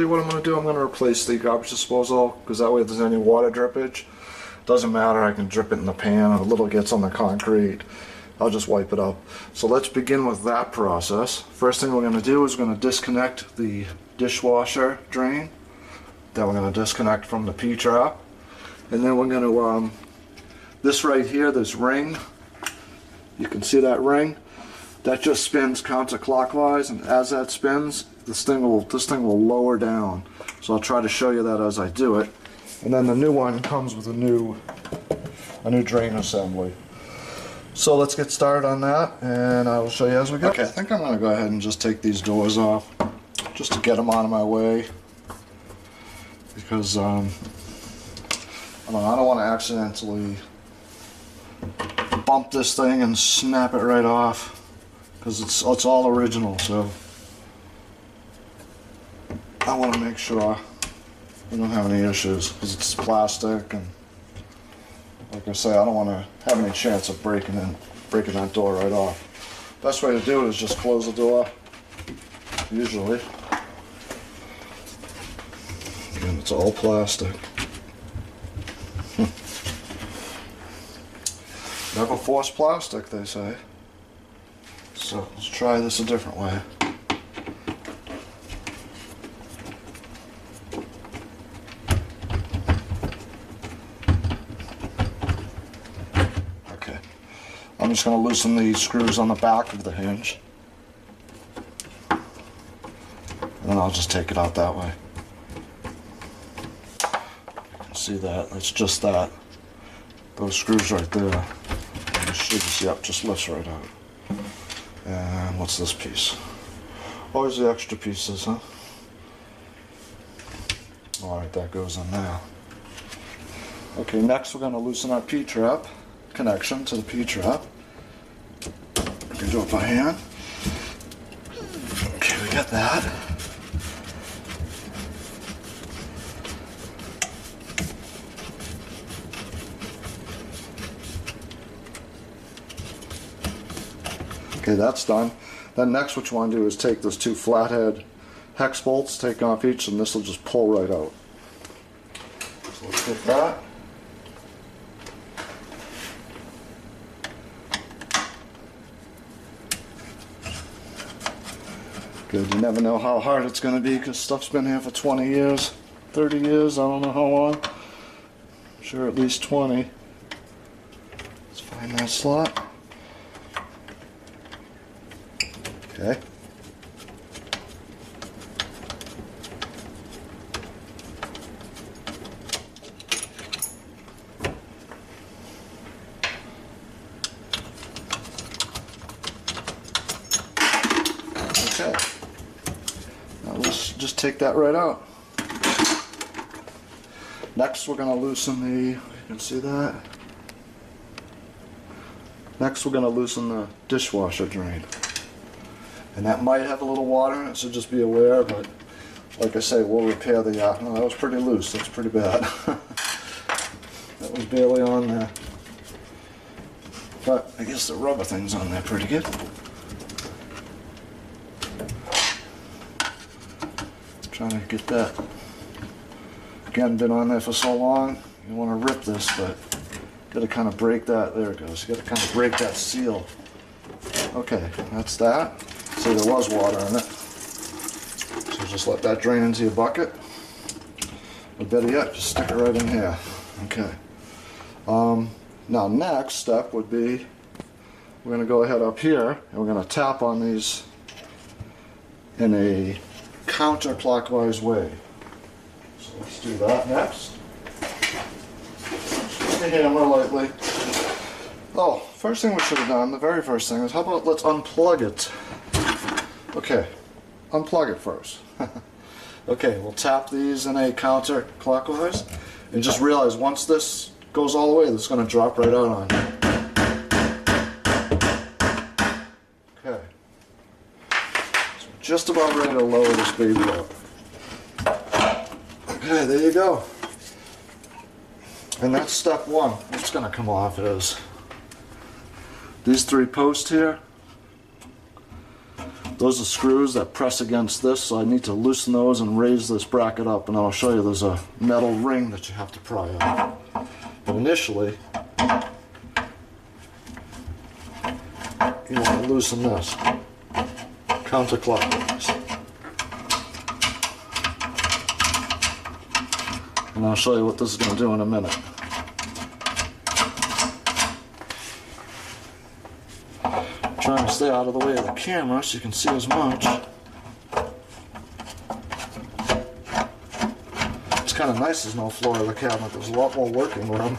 What I'm going to do, I'm going to replace the garbage disposal, because that way if there's any water drippage, doesn't matter, I can drip it in the pan, a little gets on the concrete, I'll just wipe it up. So let's begin with that process. First thing we're going to do is we're going to disconnect the dishwasher drain, then we're going to disconnect from the P-trap, and then we're going to, this right here, this ring, you can see that ring, that just spins counterclockwise, and as that spins, this thing will lower down. So I'll try to show you that as I do it. And then the new one comes with a new drain assembly. So let's get started on that, and I will show you as we go. Okay, I think I'm going to go ahead and just take these doors off, just to get them out of my way, because I don't want to accidentally bump this thing and snap it right off, because it's all original. So I want to make sure we don't have any issues, because it's plastic, and like I say, I don't want to have any chance of breaking that door right off. Best way to do it is just close the door, usually. Again, it's all plastic. Never force plastic, they say. So let's try this a different way. I'm just going to loosen the screws on the back of the hinge, and then I'll just take it out that way. You can see that, it's just that. Those screws right there, yep, just lifts right out. And what's this piece? Always the extra pieces, huh? Alright, that goes in there. Okay, next we're going to loosen our P-trap connection to the P-trap. You can do it by hand. Okay, we got that. Okay, that's done. Then next what you want to do is take those two flathead hex bolts, take off each, and this will just pull right out. So let's get that. Good, you never know how hard it's going to be, because stuff's been here for 20 years, 30 years, I don't know how long. I'm sure at least 20. Let's find that slot. Okay. Okay. Now let's just take that right out. Next we're going to loosen the, you can see that. Next we're going to loosen the dishwasher drain. And that might have a little water in it, so just be aware, but like I say, we'll repair the, no, that was pretty loose, that's pretty bad. That was barely on there. But I guess the rubber thing's on there pretty good. Trying to get that, again, been on there for so long, you want to rip this, but got to kind of break that, there it goes, you got to kind of break that seal. Okay, that's that. See, there was water in it, so just let that drain into your bucket, or better yet, just stick it right in here. Okay. Now next step would be, we're going to go ahead up here, and we're going to tap on these in a counterclockwise way. So let's do that next. Just a hammer lightly. Oh, first thing we should have done, the very first thing is, how about let's unplug it. Okay, unplug it first. Okay, we'll tap these in a counterclockwise, and just realize once this goes all the way, this is going to drop right out on you. Okay. So just about ready to lower this baby up. Okay, there you go. And that's step one. What's going to come off is these three posts here. Those are screws that press against this, so I need to loosen those and raise this bracket up, and I'll show you there's a metal ring that you have to pry out. But initially, you want to loosen this counterclockwise. And I'll show you what this is going to do in a minute. Trying to stay out of the way of the camera so you can see as much. It's kind of nice there's no floor of the cabinet. There's a lot more working room.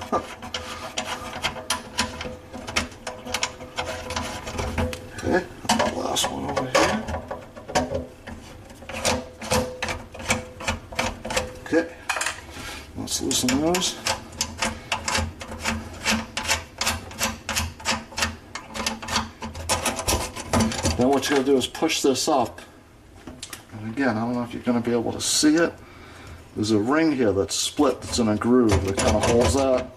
Okay, the last one over here. Okay, let's loosen those. Now what you're going to do is push this up, and again, I don't know if you're going to be able to see it. There's a ring here that's split, that's in a groove that kind of holds that.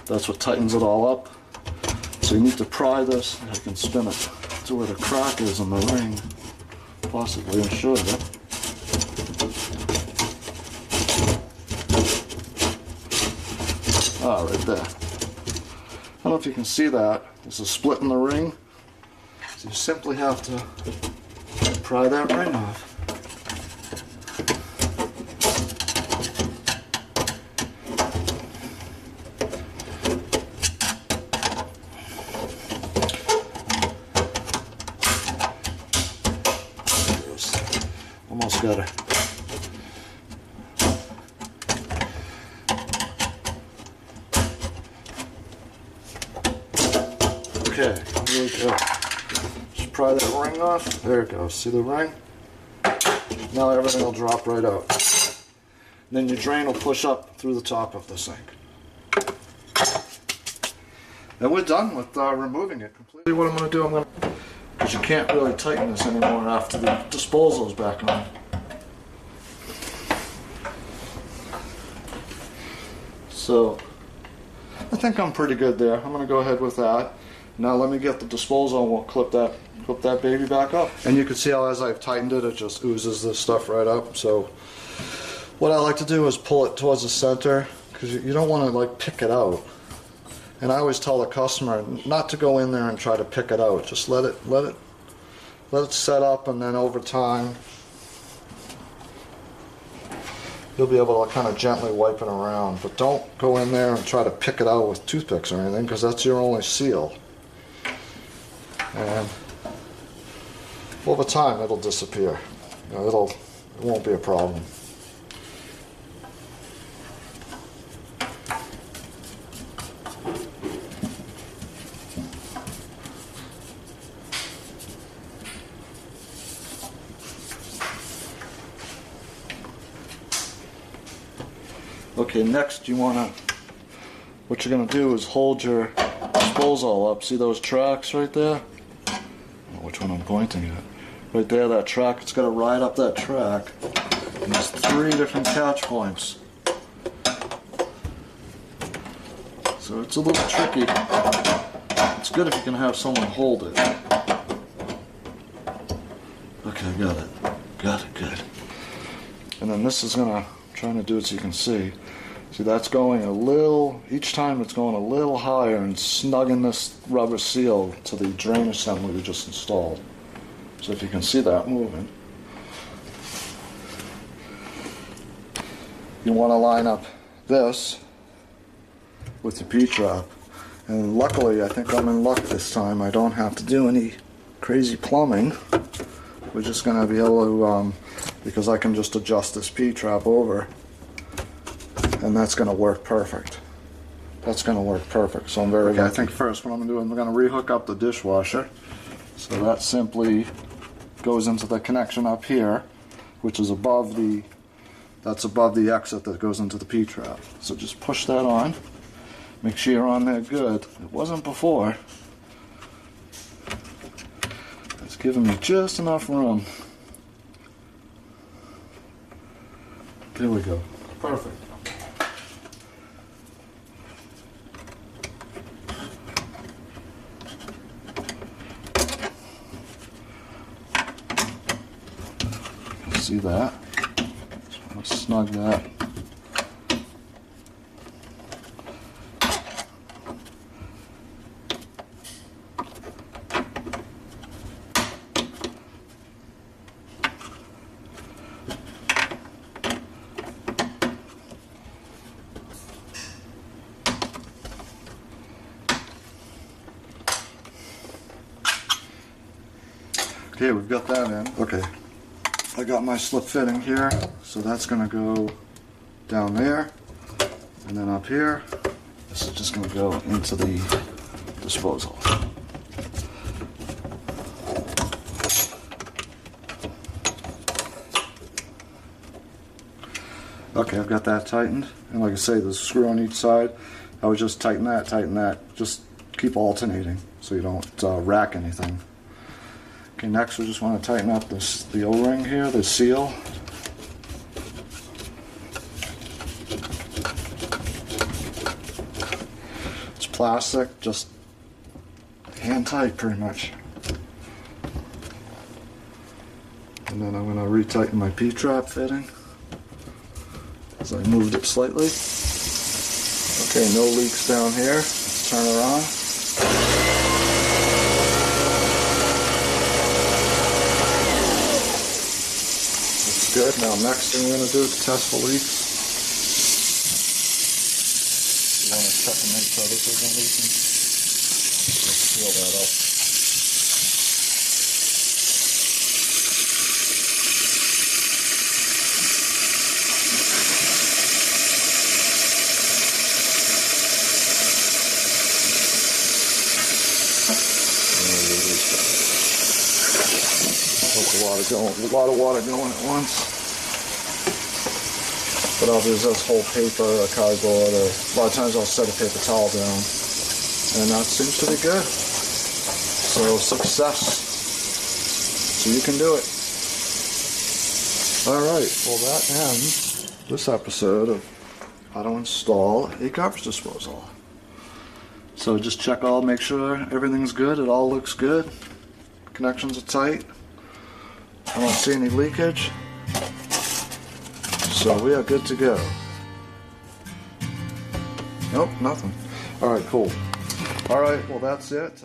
That's what tightens it all up. So you need to pry this, and you can spin it to where the crack is in the ring, possibly, and show you. Ah, right there. I don't know if you can see that. There's a split in the ring. So you simply have to pry that ring off. Almost got it. Okay, here we go. Just pry that ring off. There it goes. See the ring? Now everything will drop right out. Then your drain will push up through the top of the sink. And we're done with removing it completely. What I'm going to do, because you can't really tighten this anymore after the disposal's back on. So I think I'm pretty good there. I'm going to go ahead with that. Now let me get the disposal and we'll clip that baby back up. And you can see how as I've tightened it, it just oozes this stuff right up. So what I like to do is pull it towards the center, because you don't want to like pick it out. And I always tell the customer not to go in there and try to pick it out. Just let it set up, and then over time you'll be able to kind of gently wipe it around. But don't go in there and try to pick it out with toothpicks or anything, because that's your only seal. And over time it'll disappear. You know, it won't be a problem. Okay, next what you're going to do is hold your disposal up. See those tracks right there? I don't know which one I'm pointing at. Right there, that track, it's got to ride up that track. And there's 3 different catch points. So it's a little tricky. It's good if you can have someone hold it. Okay, got it. Got it, good. And then this is trying to do it so you can see. See, that's going a little, each time it's going a little higher and snugging this rubber seal to the drain assembly we just installed. So if you can see that moving. You want to line up this with the P-trap. And luckily, I think I'm in luck this time. I don't have to do any crazy plumbing. We're just going to be able to, because I can just adjust this P-trap over. And that's going to work perfect. That's going to work perfect. So I'm very happy. I think first what I'm going to do is I'm going to rehook up the dishwasher. So that simply goes into the connection up here, which is above the exit that goes into the P-trap. So just push that on. Make sure you're on there good. It wasn't before. It's giving me just enough room. There we go. Perfect. see that. So let's snug that. Okay, we've got that in. Okay, I got my slip fitting here, so that's gonna go down there, and then up here, this is just gonna go into the disposal. Okay, I've got that tightened, and like I say, there's a screw on each side. I would just tighten that, just keep alternating so you don't rack anything. Okay, next we just want to tighten up the O-ring here, the seal. It's plastic, just hand tight pretty much. And then I'm going to retighten my P-trap fitting as I moved it slightly. Okay, no leaks down here. Let's turn her on. Good. Now next thing we're going to do is test for leaks. You want to check and make sure this isn't leaking. Let's seal that up. A lot of water going at once. What I'll do is just hold paper or cardboard, or a lot of times I'll set a paper towel down, and that seems to be good. So success. So you can do it. Alright, well that ends this episode of how to install a garbage disposal. So just check make sure everything's good, it all looks good. Connections are tight. I don't see any leakage, so we are good to go. Nope, nothing. Alright, cool. Alright, well that's it.